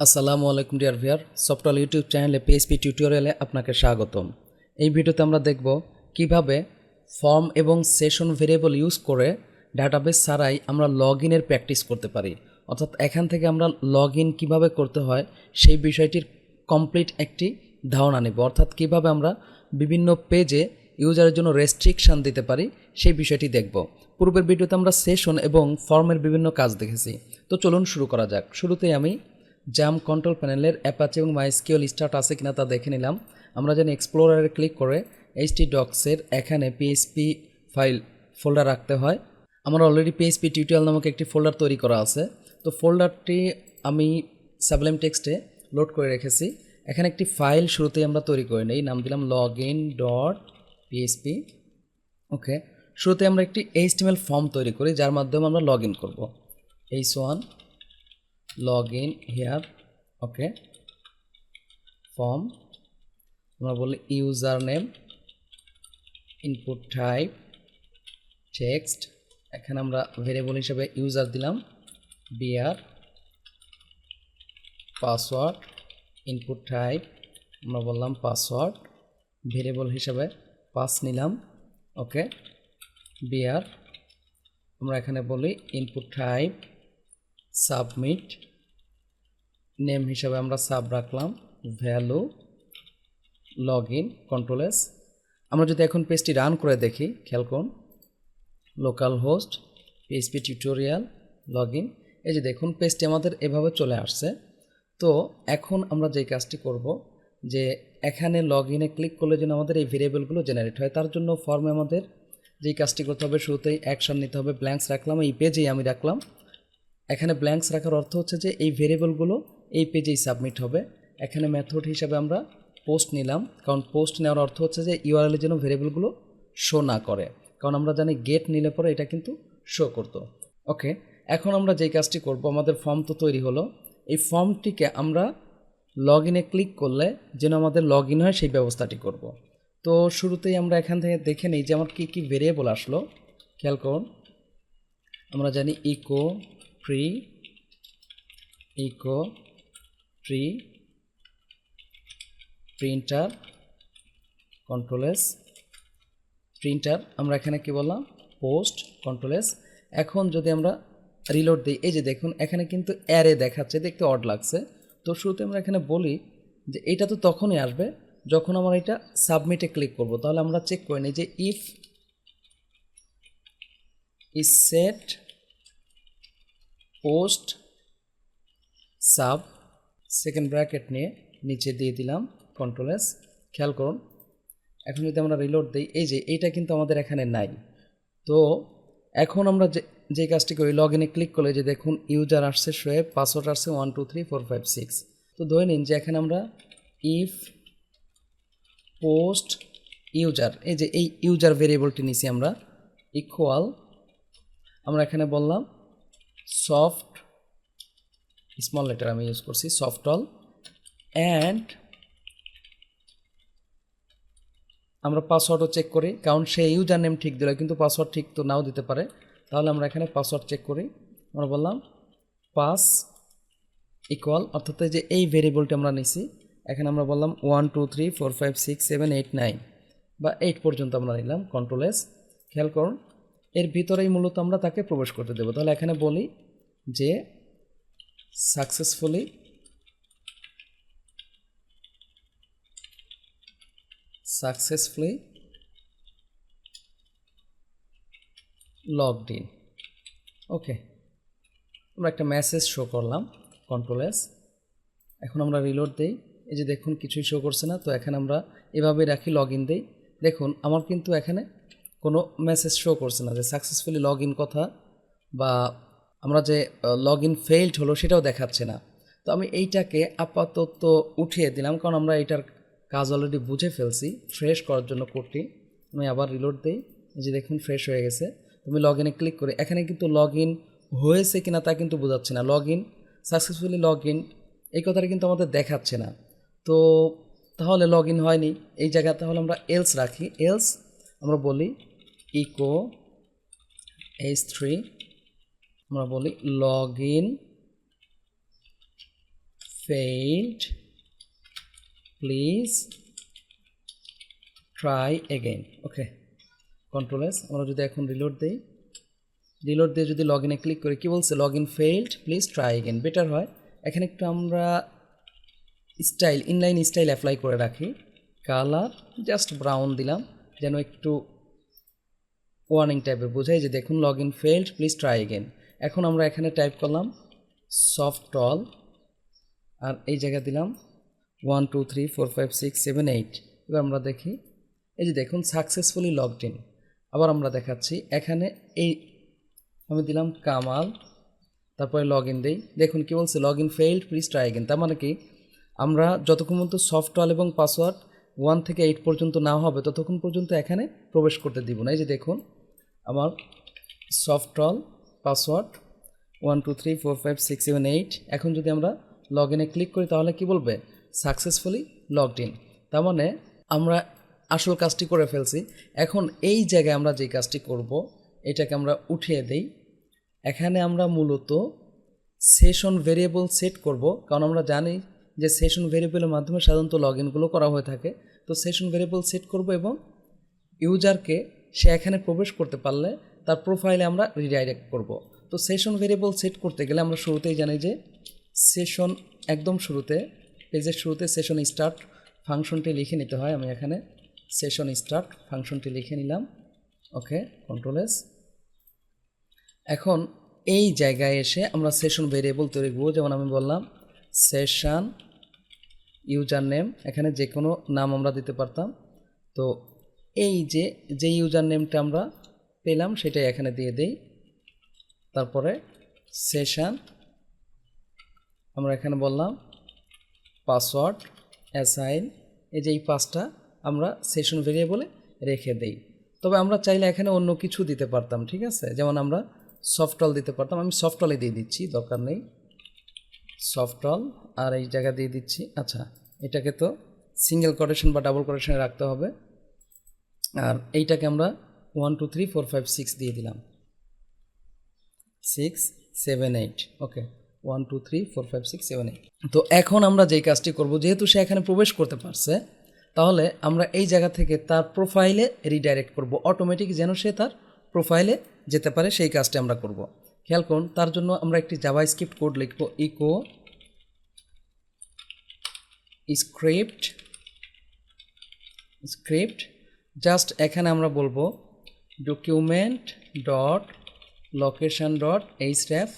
আসসালামু আলাইকুম dear viewer, software YouTube চ্যানেলে পিএইচপি টিউটোরিয়ালে আপনাকে স্বাগতম। এই ভিডিওতে আমরা দেখব কিভাবে ফর্ম এবং সেশন ভেরিয়েবল ইউজ করে ডাটাবেস ছাড়াই আমরা লগইনের প্র্যাকটিস করতে পারি। অর্থাৎ এখান থেকে আমরা লগইন কিভাবে করতে হয় সেই বিষয়টির কমপ্লিট একটি ধারণা নেব। অর্থাৎ কিভাবে আমরা বিভিন্ন পেজে ইউজারের জন্য রেস্ট্রিকশান দিতে পারি সেই বিষয়টি দেখব। পূর্বের ভিডিওতে আমরা সেশন এবং ফর্মের বিভিন্ন কাজ দেখেছি। তো চলুন শুরু করা যাক। শুরুতেই আমি জাম কন্ট্রোল প্যানেলের অ্যাপাচি এবং মাইস্কিউএল স্টার্ট আছে কিনা তা দেখে নিলাম। আমরা জানি এক্সপ্লোরারে ক্লিক করে htdocs-এর এখানে পিএইচপি ফাইল ফোল্ডার রাখতে হয়। আমার অলরেডি পিএইচপি টিউটোরিয়াল নামক একটি ফোল্ডার তৈরি করা আছে। তো ফোল্ডারটি আমি সাবলাইম টেক্সটে লোড করে রেখেছি। এখানে একটি ফাইল শুরুতেই আমরা তৈরি করে নিই, নাম দিলাম login.php। ওকে, শুরুতে আমরা একটি HTML ফর্ম তৈরি করি যার মাধ্যমে আমরা লগ ইন করবো। h1 login here, okay, form, আমরা বলি user name, input type text, এখানে আমরা ভেরিয়েবল হিসেবে ইউজার দিলাম বিআর, পাসওয়ার্ড, ইনপুট টাইপ আমরা বললাম পাসওয়ার্ড, ভেরিয়েবল হিসেবে পাস নিলাম, ওকে, বিআর, আমরা এখানে বলি ইনপুট টাইপ সাবমিট, নেম হিসাবে আমরা সাব রাখলাম, ভ্যালু, লগইন, কন্ট্রোল এস। আমরা যদি এখন পেজটি রান করে দেখি, খেয়াল করুন, local host PHP tutorial login, এই যে দেখুন পেজটি আমাদের এভাবে চলে আসছে। তো এখন আমরা যে কাজটি করব, যে এখানে লগইনে ক্লিক করলে যেন আমাদের এই ভেরিয়েবলগুলো জেনারেট হয়, তার জন্য ফর্মে আমাদের যেই কাজটি করতে হবে, শুরুতেই অ্যাকশন নিতে হবে। ব্ল্যাঙ্কস রাখলাম, এই পেজেই আমি রাখলাম। এখানে ব্ল্যাঙ্কস রাখার অর্থ হচ্ছে যে এই ভেরিয়েবলগুলো এই পেজেই সাবমিট হবে। এখানে মেথড হিসাবে আমরা পোস্ট নিলাম, কারণ পোস্ট নেওয়ার অর্থ হচ্ছে যে ইউআরএলের জন্য ভেরিয়েবলগুলো শো না করে, কারণ আমরা জানি গেট নিলে পরে এটা কিন্তু শো করতো। ওকে, এখন আমরা যেই কাজটি করব, আমাদের ফর্ম তো তৈরি হলো, এই ফর্মটিকে আমরা লগ ইনে ক্লিক করলে যেন আমাদের লগ ইন হয় সেই ব্যবস্থাটি করব। তো শুরুতেই আমরা এখান থেকে দেখে নিই যে আমার কী কী ভেরিয়েবল আসলো। খেয়াল করুন, আমরা জানি ইকো ট্রি, ইকো ট্রি, প্রিন্টার, কন্ট্রোল এস, প্রিন্টার, আমরা এখানে কি বললাম পোস্ট, কন্ট্রোল এস। এখন যদি আমরা রিলোড দিই, এই যে দেখুন এখানে কিন্তু অ্যারে দেখাচ্ছে, দেখতে অড লাগছে। তো শুরুতে আমরা এখানে বলি যে এটা তো তখনই আসবে যখন আমরা এটা সাবমিটে ক্লিক করব। তাহলে আমরা চেক করে নিই যে if is set post sub, second bracket নিয়ে নিচে দিয়ে দিলাম কন্ট্রোল এস। খেয়াল করুন, এখন যদি আমরা রিলোড দিই, এই যে এইটা কিন্তু আমাদের এখানে নাই। তো এখন আমরা যে কাজটি করি, লগ ইনে ক্লিক করলে যে দেখুন ইউজার আসছে, শোয়েব, পাসওয়ার্ড আসছে 1 2 3 4 5 6। তো ধরে নিন যে এখানে আমরা ইফ পোস্ট ইউজার, এই যে এই ইউজার ভেরিয়েবলটি নিছি আমরা, ইকুয়াল, আমরা এখানে বললাম সফট, স্মল লেটার আমি ইউজ করছি, সফট অল, অ্যান্ড আমরা পাসওয়ার্ডও চেক করি, কারণ সে ইউজার নেম ঠিক দিল কিন্তু পাসওয়ার্ড ঠিক তো নাও দিতে পারে। তাহলে আমরা এখানে পাসওয়ার্ড চেক করি, আমরা বললাম পাস ইকুয়াল, অর্থাৎ যে এই ভেরিয়েবলটি আমরা নিছি, এখানে আমরা বললাম 1 2 3 4 5 6 7 8 9 বা 8 পর্যন্ত আমরা নিলাম, কন্ট্রোল এস। খেয়াল করুন, এর ভিতরেই মূলত আমরা তাকে প্রবেশ করতে দেবো। তাহলে এখানে বলি যে সাকসেসফুলি লগড ইন। ওকে, আমরা একটা মেসেজ শো করলাম, কন্ট্রোল এস। এখন আমরা রিলোড দেই, এই যে দেখুন কিছুই শো করছে না। তো এখানে আমরা এভাবেই রাখি, লগ ইন দিই, দেখুন আমার কিন্তু এখানে কোনো মেসেজ শো করছে না যে সাকসেসফুলি লগ ইন কথা, বা আমরা যে লগ ইন ফেইল্ড হলো সেটাও দেখাচ্ছে না। তো আমি এইটাকে আপাতত উঠিয়ে দিলাম, কারণ আমরা এটার কাজ অলরেডি বুঝে ফেলছি। ফ্রেশ করার জন্য কোডটি আমি আবার রিলোড দিই, এই যে দেখুন ফ্রেশ হয়ে গেছে। তুমি লগ ইনে ক্লিক করে এখানে কিন্তু লগ ইন হয়েছে কিনা তা কিন্তু বোঝাচ্ছে না, log in successfully log in এই কথাটা কিন্তু আমাদের দেখাচ্ছে না। তো তাহলে লগ ইন হয়নি এই জায়গায়, তাহলে আমরা এলস রাখি, এলস আমরা বলি ইকো h3, আমরা বলি log in failed please try again okay control S আমরা যদি এখন রিলোড দিয়ে যদি লগ ইনে ক্লিক করি কি বলছে log in failed please try again better হয় এখানে একটু আমরা স্টাইল ইনলাইন স্টাইল অ্যাপ্লাই করে রাখি কালার জাস্ট ব্রাউন দিলাম যেন একটু ওয়ার্নিং টাইপের বোঝাই যে দেখুন log in failed please try again এখন আমরা এখানে টাইপ করলাম সফটল আর এই জায়গা দিলাম 1 2 3 4 5 6 7 8 এবার আমরা দেখি এই যে দেখুন সাকসেসফুলি লগড ইন আবার আমরা দেখাচ্ছি এখানে এই আমি দিলাম কামাল তারপরে লগ ইন দিই দেখুন কি বলছে log in failed please try again তার মানে কি আমরা যতক্ষণ পর্যন্ত সফটওয়্যার এবং পাসওয়ার্ড 1 থেকে 8 পর্যন্ত না হবে ততক্ষণ পর্যন্ত এখানে প্রবেশ করতে দিব না এই যে দেখুন আমার সফটওয়্যার পাসওয়ার্ড 1 2 3 4 5 6 7 8 এখন যদি আমরা লগ ইনে ক্লিক করি তাহলে কি বলবে সাকসেসফুলি লগড ইন তার মানে আমরা আসল কাজটি করে ফেলছি এখন এই জায়গায় আমরা যে কাজটি করব এটাকে আমরা উঠিয়ে দেই এখানে আমরা মূলত সেশন ভেরিয়েবল সেট করব কারণ আমরা জানি যে সেশন ভেরিয়েবলের মাধ্যমে সাধারণত লগ ইনগুলো করা হয়ে থাকে তো সেশন ভেরিয়েবল সেট করব এবং ইউজারকে সে এখানে প্রবেশ করতে পারলে তার প্রোফাইলে আমরা রিডাইরেক্ট করব তো সেশন ভেরিয়েবল সেট করতে গেলে আমরা শুরুতেই জানি যে সেশন একদম শুরুতে পেজের শুরুতে সেশন স্টার্ট ফাংশনটি লিখে নিতে হয় আমি এখানে সেশন স্টার্ট ফাংশনটি লিখে নিলাম ওকে কন্ট্রোল এস এখন এই জায়গায় এসে আমরা সেশন ভেরিয়েবল তৈরি করব যেমন আমি বললাম সেশন ইউজার নেম এখানে যে কোনো নাম আমরা দিতে পারতাম তো এই যে ইউজার নেমটা আমরা পেলাম সেটাই এখানে দিয়ে দেই তারপরে সেশন আমরা এখানে বললাম পাসওয়ার্ড অ্যাসাইন এই যে এই পাঁচটা আমরা সেশন ভেরিয়েবলে রেখে দেই তবে আমরা চাইলে এখানে অন্য কিছু দিতে পারতাম ঠিক আছে যেমন আমরা সফটওয়্যার দিতে পারতাম আমি সফটওয়্যারে দিয়ে দিচ্ছি দরকার নেই সফটওয়্যার আর এই জায়গা দিয়ে দিচ্ছি আচ্ছা এটাকে তো সিঙ্গেল কোটেশন বা ডাবল কোটেশনে রাখতে হবে আর এইটাকে আমরা 1 2 3 4 5 6 দিয়ে দিলাম 6 7 8 ওকে 1 2 3 4 5 6 7 8 তো এখন আমরা যেই কাজটি করব যেহেতু সে এখানে প্রবেশ করতে পারছে তাহলে আমরা এই জায়গা থেকে তার প্রোফাইলে রিডাইরেক্ট করব অটোমেটিক যেন সে তার প্রোফাইলে যেতে পারে সেই কাজটি আমরা করব খেয়াল করুন তার জন্য আমরা একটি জাভাস্ক্রিপ্ট কোড লিখব ইকো স্ক্রিপ্ট জাস্ট এখানে আমরা বলবো ডকুমেন্ট ডট লোকেশন ডট এইচরেফ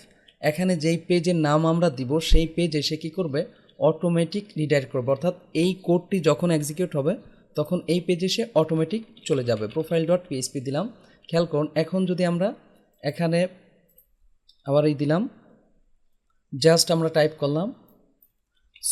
এখানে যেই পেজের নাম আমরা দিব সেই পেজ এসে কী করবে অটোমেটিক রিডাইরেক্ট করবে অর্থাৎ এই কোডটি যখন এক্সিকিউট হবে তখন এই পেজে এসে অটোমেটিক চলে যাবে প্রোফাইল ডট পিএইচপি দিলাম খেয়াল করুন এখন যদি আমরা এখানে আবার এই দিলাম জাস্ট আমরা টাইপ করলাম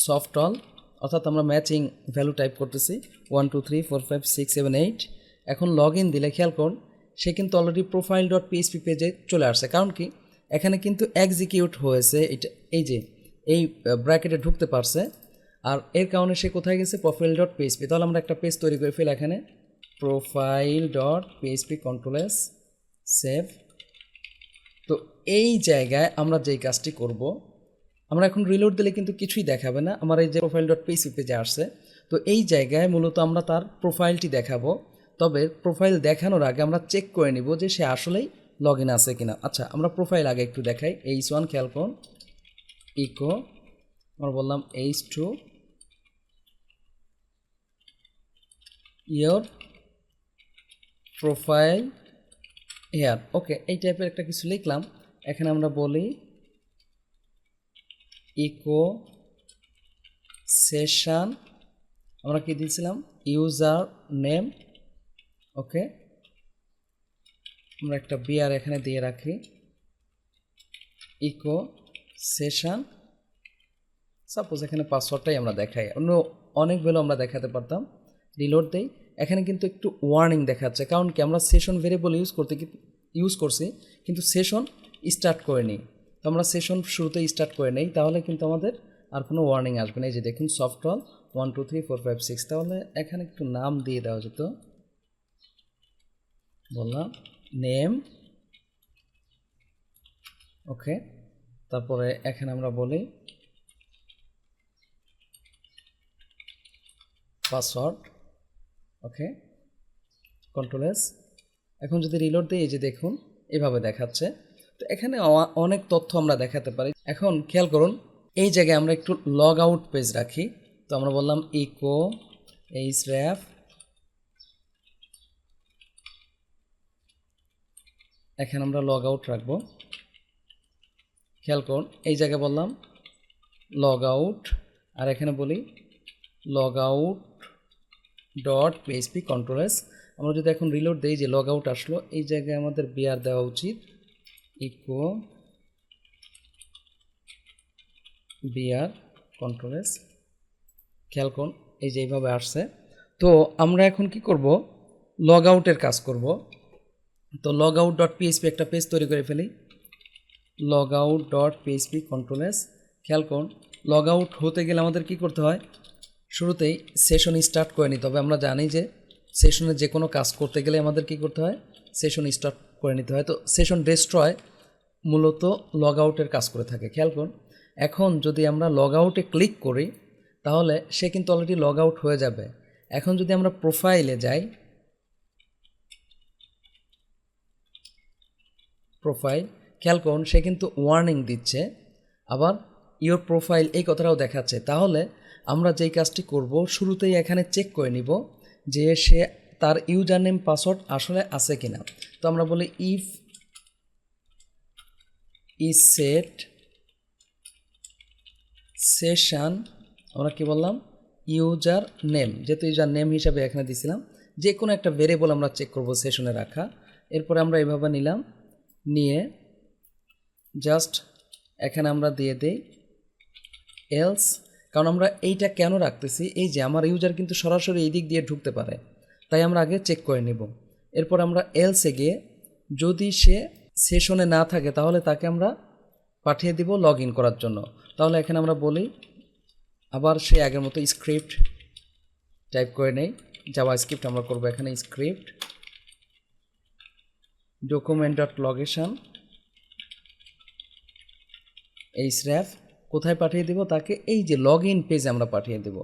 সফটওয়্যার অর্থাৎ আমরা ম্যাচিং ভ্যালু টাইপ করতেছি 1 2 3 4 5 6 7 8 এখন লগ ইন দিলে খেয়াল করুন সে কিন্তু অলরেডি প্রোফাইল ডট পিএইচপি পেজে চলে আসছে কারণ কি এখানে কিন্তু এক্সিকিউট হয়েছে এটা এই যে এই ব্র্যাকেটে ঢুকতে পারছে আর এর কারণে সে কোথায় গেছে প্রোফাইল ডট পিএইচপি তাহলে আমরা একটা পেজ তৈরি করে ফেলি এখানে profile dot PHP control S save তো এই জায়গায় আমরা যেই কাজটি করব আমরা এখন রিলোড দিলে কিন্তু কিছুই দেখাবে না আমার এই যে প্রোফাইল ডট পিএইচপি পেজে আসছে তো এই জায়গায় মূলত আমরা তার প্রোফাইলটি দেখাবো তবে প্রোফাইল দেখানোর আগে আমরা চেক করে নিব যে সে আসলেই লগ ইন আছে কিনা আচ্ছা আমরা প্রোফাইল আগে একটু দেখাই H1 খেয়াল করুন ইকো আমরা বললাম H2 your profile here okay এই টাইপের একটা কিছু লিখলাম এখানে আমরা বলি ইকো সেশন আমরা কি দিয়েছিলাম ইউজার নেম ওকে আমরা একটা বিআর এখানে দিয়ে রাখি ইকো সেশন সাপোজ এখানে পাসওয়ার্ডটাই আমরা দেখাই অন্য অনেক ভ্যালু আমরা দেখাতে পারতাম রিলোড দেই এখানে কিন্তু একটু ওয়ার্নিং দেখাচ্ছে কারণ কি আমরা সেশন ভেরিয়েবল ইউজ করছি কিন্তু সেশন স্টার্ট করে নিই তো আমরা সেশন শুরুতে স্টার্ট করে নেই তাহলে কিন্তু আমাদের আর কোনো ওয়ার্নিং আসবে না এই যে দেখুন সফটওয়্যার 1 2 3 4 5 6 তাহলে এখানে একটু নাম দিয়ে দেওয়া যেত বললাম নেম ওকে তারপরে এখানে আমরা বলি পাসওয়ার্ড, ওকে কন্ট্রোল এস। এখন যদি রিলোড দিই এই যে দেখুন এভাবে দেখাচ্ছে। তো এখানে অনেক তথ্য আমরা দেখাতে পারি। এখন খেয়াল করুন এই জায়গায় আমরা একটু লগ আউট পেজ রাখি। তো আমরা বললাম ইকো href, এখানে আমরা লগ আউট রাখবো। খেয়াল করুন এই জায়গায় বললাম লগ আউট, আর এখানে বলি log out dot PHP control S. আমরা যদি এখন রিলোড দিই যে লগ আউট আসলো, এই জায়গায় আমাদের বিআর দেওয়া উচিত ইকো বিআর কন্ট্রোল এস। খেয়াল করুন এই যে এইভাবে আসছে। তো আমরা এখন কি করব, লগ আউটের কাজ করব। তো লগ আউট ডট পিএইচপি একটা পেজ তৈরি করে ফেলি, log out dot PHP control S. খেয়াল করুন লগ আউট হতে গেলে আমাদের কি করতে হয়, শুরুতেই সেশন স্টার্ট করে নিতে হবে। আমরা জানি যে সেশনে যে কোনো কাজ করতে গেলে আমাদের কি করতে হয়, সেশন স্টার্ট করে নিতে হয়। তো সেশন ডেস্ট্রয় মূলত লগ আউটের কাজ করে থাকে। খেয়াল করুন এখন যদি আমরা লগ আউটে ক্লিক করি তাহলে সে কিন্তু অলরেডি লগ আউট হয়ে যাবে। এখন যদি আমরা প্রোফাইলে যাই, প্রোফাইল, খেয়াল করুন সে কিন্তু ওয়ার্নিং দিচ্ছে, আবার ইওর প্রোফাইল এই কথাটাও দেখাচ্ছে। তাহলে আমরা যেই কাজটি করব, শুরুতেই এখানে চেক করে নিব যে সে তার ইউজার নেম পাসওয়ার্ড আসলে আছে কিনা। তো আমরা বলি ইফ ইজ সেট সেশন, আমরা কি বললাম ইউজার নেম, যেহেতু ইউজার নেম হিসাবে এখানে দিছিলাম, যে কোনো একটা ভেরিয়েবল আমরা চেক করব সেশনে রাখা। এরপরে আমরা এভাবে নিলাম, নিয়ে জাস্ট এখানে আমরা দিয়ে দেই এলস। কারণ আমরা এইটা কেন রাখতেছি, এই যে আমার ইউজার কিন্তু সরাসরি এই দিক দিয়ে ঢুকতে পারে, তাই আমরা আগে চেক করে নেব। এরপর আমরা এলসে গিয়ে যদি সে সেশনে না থাকে তাহলে তাকে আমরা পাঠিয়ে দিব লগ ইন করার জন্য। তাহলে এখানে আমরা বলি আবার সে আগের মতো স্ক্রিপ্ট টাইপ করে নেই, জাভা স্ক্রিপ্ট আমরা করব এখানে স্ক্রিপ্ট ডকুমেন্ট ডট লগেশন href, কোথায় পাঠিয়ে দেব তাকে, এই যে লগ ইন পেজে আমরা পাঠিয়ে দেব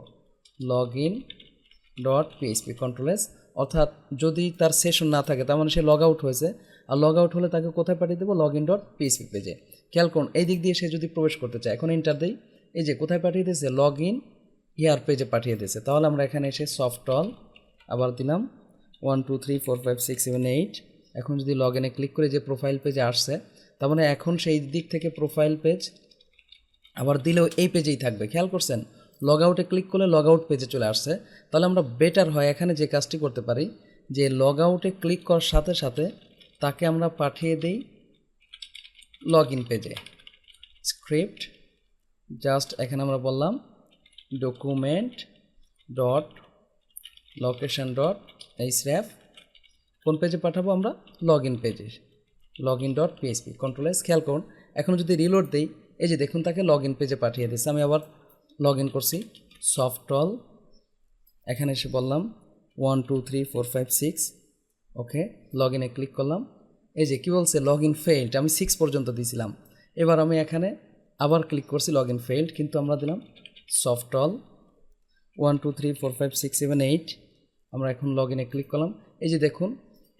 log in dot PHP control S. অর্থাৎ যদি তার সেশন না থাকে তার মানে সে লগ আউট হয়েছে, আর লগ আউট হলে তাকে কোথায় পাঠিয়ে দেবো, লগ ইন ডট পিএইচপি পেজে। খেয়াল করুন এই দিক দিয়ে সে যদি প্রবেশ করতে চায়, এখন এন্টার দেই, এই যে কোথায় পাঠিয়ে দিয়েছে, লগ ইন হিয়ার পেজে পাঠিয়ে দিয়েছে। তাহলে আমরা এখানে এসে সফটল আবার দিলাম 1 2 3 4 5 6 7 8। এখন যদি লগ ইনে ক্লিক করে যে প্রোফাইল পেজে আসছে, তার মানে এখন সেই দিক থেকে প্রোফাইল পেজ আবার দিলেও এই পেজেই থাকবে। খেয়াল করছেন লগ আউটে ক্লিক করলে লগ আউট পেজে চলে আসছে। তাহলে আমরা বেটার হয় এখানে যে কাজটি করতে পারি যে লগ আউটে ক্লিক করার সাথে সাথে তাকে আমরা পাঠিয়ে দিই লগ ইন পেজে। স্ক্রিপ্ট জাস্ট এখানে আমরা বললাম document dot location dot href, কোন পেজে পাঠাবো আমরা, লগ ইন পেজে, log in dot PHP control S. খেয়াল করুন এখন যদি রিলোড দিই এই যে দেখুন তাকে লগ ইন পেজে পাঠিয়ে দিচ্ছে। আমি আবার লগ ইন করছি সফটল, এখানে এসে বললাম 1 2 3 4 5 6, ওকে লগ ইনে ক্লিক করলাম। এই যে কী বলছে, লগ ইন ফেইল্ড, আমি 6 পর্যন্ত দিয়েছিলাম। এবার আমি এখানে আবার ক্লিক করছি লগ ইন ফেইল্ড, কিন্তু আমরা দিলাম সফটল 1 2 3 4 5 6 7 8। আমরা এখন লগ ইনে ক্লিক করলাম, এই যে দেখুন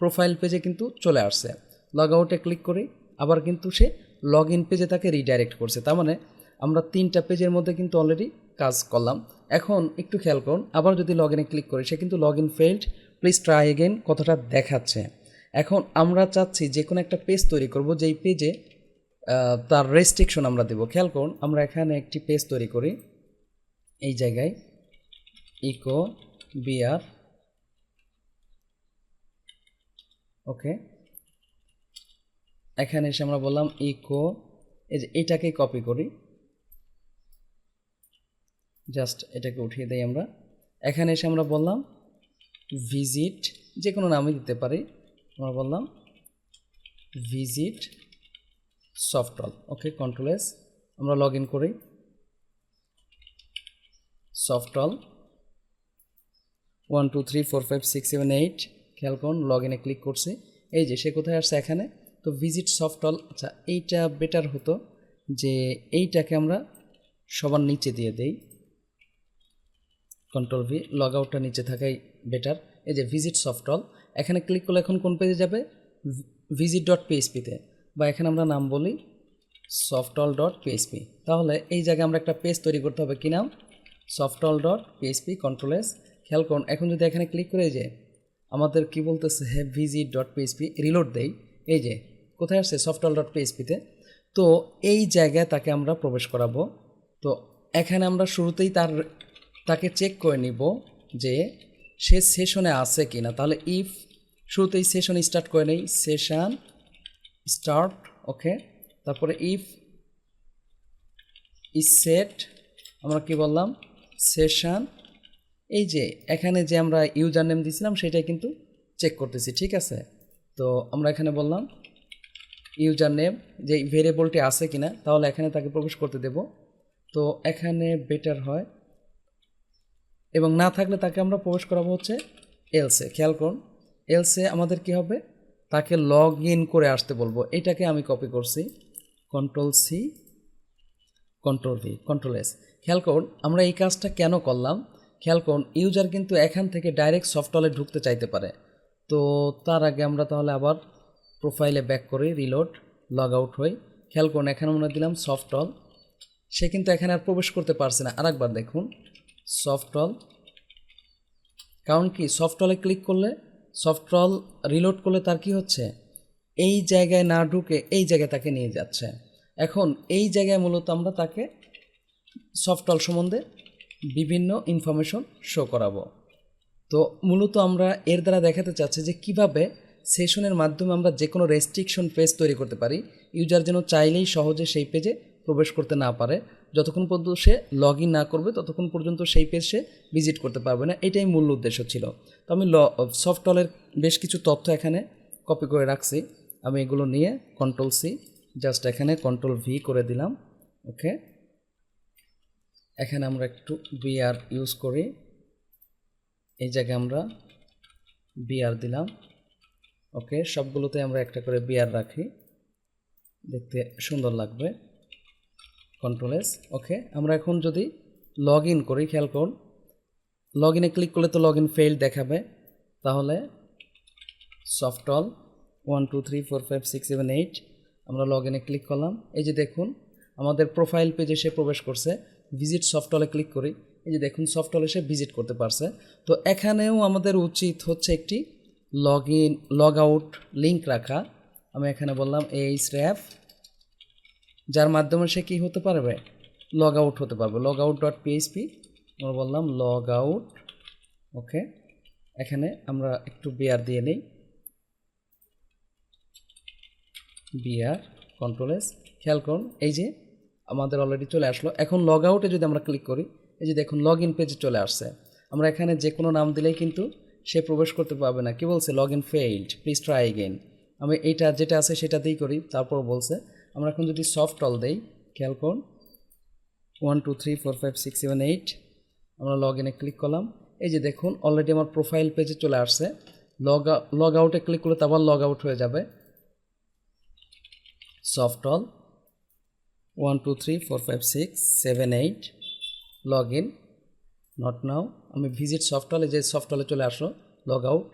প্রোফাইল পেজে কিন্তু চলে আসছে। লগ আউটে ক্লিক করি আবার কিন্তু সে লগ ইন পেজে তাকে রিডাইরেক্ট করছে। তার মানে আমরা 3টা পেজের মধ্যে কিন্তু অলরেডি কাজ করলাম। এখন একটু খেয়াল করুন আবার যদি লগ ইনে ক্লিক করি সে কিন্তু log in failed, please try again কথাটা দেখাচ্ছে। এখন আমরা চাচ্ছি যে কোনো একটা পেজ তৈরি করব যেই পেজে তার রেস্ট্রিকশন আমরা দেব। খেয়াল করুন আমরা এখানে একটি পেজ তৈরি করি, এই জায়গায় ইকো বিআর, ওকে এখানে এসে আমরা বললাম ইকো, এই যে এটাকেই কপি করি, জাস্ট এটাকে উঠিয়ে দেই আমরা। এখানে এসে আমরা বললাম ভিজিট, যে কোনো নামই দিতে পারি, আমরা বললাম ভিজিট সফটল, ওকে কন্ট্রোল এস। আমরা লগ ইন করি সফটল 1 2 3 4 5 6 7 8। খেয়াল করুন লগ ইনে ক্লিক করছি, এই যে সে কোথায় আসছে এখানে, তো ভিজিট সফটল। আচ্ছা এইটা বেটার হতো যে এইটাকে আমরা সবার নিচে দিয়ে দেই, কন্ট্রোল ভি, লগ আউটটা নিচে থাকাই বেটার। এই যে ভিজিট সফটল, এখানে ক্লিক করলে এখন কোন পেজে যাবে? visit.php-তে, বা এখানে আমরা নাম বলি softall.php। তাহলে এই জায়গায় আমরা একটা পেজ তৈরি করতে হবে, কি নাম? softall.php, কন্ট্রোল-S। খেয়াল করুন, এখন যদি এখানে ক্লিক করে যে আমাদের কি বলতেছে, হ্যাঁ visit.php, রিলোড দেই, এই যে কোথায় আসছে? softall.php-তে। তো এই জায়গায় তাকে আমরা প্রবেশ করাবো। তো এখানে আমরা শুরুতেই তাকে চেক করে নিব যে সে সেশনে আছে কি না। তাহলে ইফ শুরুতেই সেশন স্টার্ট করে নেই, সেশন স্টার্ট, ওকে। তারপরে ইফ ইজ সেট, আমরা কি বললাম? সেশন। এই যে এখানে যে আমরা ইউজার নেম দিয়েছিলাম সেটাই কিন্তু চেক করতেছি, ঠিক আছে। তো আমরা এখানে বললাম ইউজার নেম, যে ভেরিয়েবলটি আছে কিনা, তাহলে এখানে তাকে প্রবেশ করতে দেব। তো এখানে বেটার হয়, এবং না থাকলে তাকে আমরা প্রবেশ করাবো হচ্ছে এলসে। খেয়াল করুন, এলসে আমাদের কি হবে? তাকে লগ ইন করে আসতে বলবো। এটাকে আমি কপি করছি, Ctrl+C, Ctrl+V, Ctrl+S। খেয়াল করুন আমরা এই কাজটা কেন করলাম। খেয়াল করুন, ইউজার কিন্তু এখান থেকে ডাইরেক্ট সফটওয়্যারে ঢুকতে চাইতে পারে। তো তার আগে আমরা তাহলে আবার প্রোফাইলে ব্যাক করি, রিলোড, লগ আউট হই। খেয়াল করুন এখানে আমরা দিলাম সফটওয়্যার, সে কিন্তু এখানে আর প্রবেশ করতে পারছে না। আরেকবার দেখুন সফটওয়্যার, কারণ কি সফটওয়্যারে ক্লিক করলে, সফটওয়্যার রিলোড করলে তার কি হচ্ছে? এই জায়গায় না ঢুকে এই জায়গায় তাকে নিয়ে যাচ্ছে। এখন এই জায়গায় মূলত আমরা তাকে সফটওয়্যার সম্বন্ধে বিভিন্ন ইনফরমেশন শো করাবো। তো মূলত আমরা এর দ্বারা দেখাতে চাচ্ছি যে কিভাবে সেশনের মাধ্যমে আমরা যে কোনো রেস্ট্রিকশন পেজ তৈরি করতে পারি, ইউজার যেন চাইলেই সহজে সেই পেজে প্রবেশ করতে না পারে। যতক্ষণ পর্যন্ত সে লগ ইন না করবে ততক্ষণ পর্যন্ত সেই পেজ সে ভিজিট করতে পারবে না। এটাই মূল উদ্দেশ্য ছিল। তো আমি সফটওয়্যারের বেশ কিছু তথ্য এখানে কপি করে রাখছি, আমি এগুলো নিয়ে Ctrl+C, জাস্ট এখানে Ctrl+V করে দিলাম, ওকে। এখানে আমরা একটু বিআর ইউজ করি, এই জায়গায় আমরা বিআর দিলাম, ওকে। সবগুলোতে আমরা একটা করে বিআর রাখি, দেখতে সুন্দর লাগবে, Ctrl+S, ওকে। আমরা এখন যদি লগ ইন করি, খেয়াল করুন লগ ইনে ক্লিক করলে তো লগ ইন ফেইল্ড দেখাবে। তাহলে সফটওয়্যার 1 2 3 4 5 6 7 8 আমরা লগ ইনে ক্লিক করলাম। এই যে দেখুন আমাদের প্রোফাইল পেজে সে প্রবেশ করছে। ভিজিট সফটওয়্যারে ক্লিক করি, এই যে দেখুন সফটওয়্যারে সে ভিজিট করতে পারছে। তো এখানেও আমাদের উচিত হচ্ছে একটি log in log out link রাখা। আমি এখানে বললাম href, যার মাধ্যমে সে কী হতে পারবে? লগ আউট হতে পারবে। logout.php আমরা বললাম লগ আউট, ওকে। এখানে আমরা একটু বিআর দিয়ে নিই, বিআর, Ctrl+S। খেয়াল করুন এই যে আমাদের অলরেডি চলে আসলো। এখন লগ আউটে যদি আমরা ক্লিক করি, এই যে দেখুন লগ ইন পেজে চলে আসছে। আমরা এখানে যে কোনো নাম দিলেই কিন্তু সে প্রবেশ করতে পারবে না। কি বলছে? Log in failed, please try again. আমি এইটা যেটা আছে সেটাতেই করি, তারপর বলছে। আমরা এখন যদি সফটওয়্যার দেই, খেয়াল করুন 1 2 3 4 5 6 7 8 আমরা লগ ইনে ক্লিক করলাম। এই যে দেখুন অলরেডি আমার প্রোফাইল পেজে চলে আসছে। লগ আউটে ক্লিক করলে তো আবার লগ আউট হয়ে যাবে। Software 1 2 3 4 5 6 7 8 log in, not now. আমি ভিজিট সফটওয়্যারে, যে সফটওয়্যারে চলে আসলো, লগ আউট।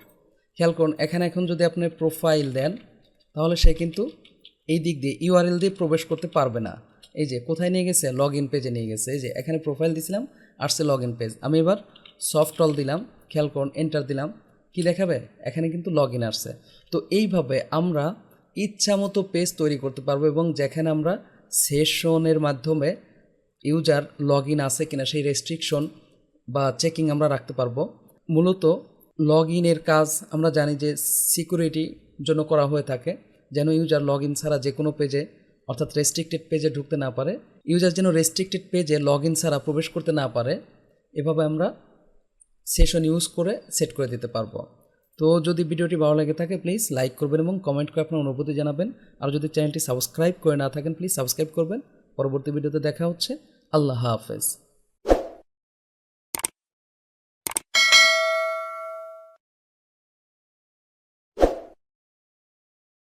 খেয়াল করুন এখানে এখন যদি আপনি প্রোফাইল দেন তাহলে সে কিন্তু এই দিক দিয়ে ইউআরএল দিয়ে প্রবেশ করতে পারবে না। এই যে কোথায় নিয়ে গেছে? লগ ইন পেজে নিয়ে গেছে। এই যে এখানে প্রোফাইল দিয়েছিলাম, আসছে লগ ইন পেজ। আমি এবার সফটওয়্যার দিলাম, খেয়াল করুন এন্টার দিলাম, কি দেখাবে? এখানে কিন্তু লগ ইন আসছে। তো এইভাবে আমরা ইচ্ছা মতো পেজ তৈরি করতে পারবো, এবং যেখানে আমরা সেশনের মাধ্যমে ইউজার লগ ইন আছে কিনা সেই রেস্ট্রিকশন বা চেকিং আমরা রাখতে পারবো। মূলত লগ ইনের কাজ আমরা জানি যে সিকিউরিটির জন্য করা হয়ে থাকে, যেন ইউজার লগ ইন ছাড়া যে কোনো পেজে, অর্থাৎ রেস্ট্রিক্টেড পেজে ঢুকতে না পারে, ইউজার যেন রেস্ট্রিক্টেড পেজে লগ ইন ছাড়া প্রবেশ করতে না পারে। এভাবে আমরা সেশন ইউজ করে সেট করে দিতে পারবো। তো যদি ভিডিওটি ভালো লেগে থাকে প্লিজ লাইক করবেন এবং কমেন্ট করে আপনার অনুভূতি জানাবেন। আর যদি চ্যানেলটি সাবস্ক্রাইব করে না থাকেন প্লিজ সাবস্ক্রাইব করবেন। পরবর্তী ভিডিওতে দেখা হচ্ছে। আল্লাহ হাফেজ।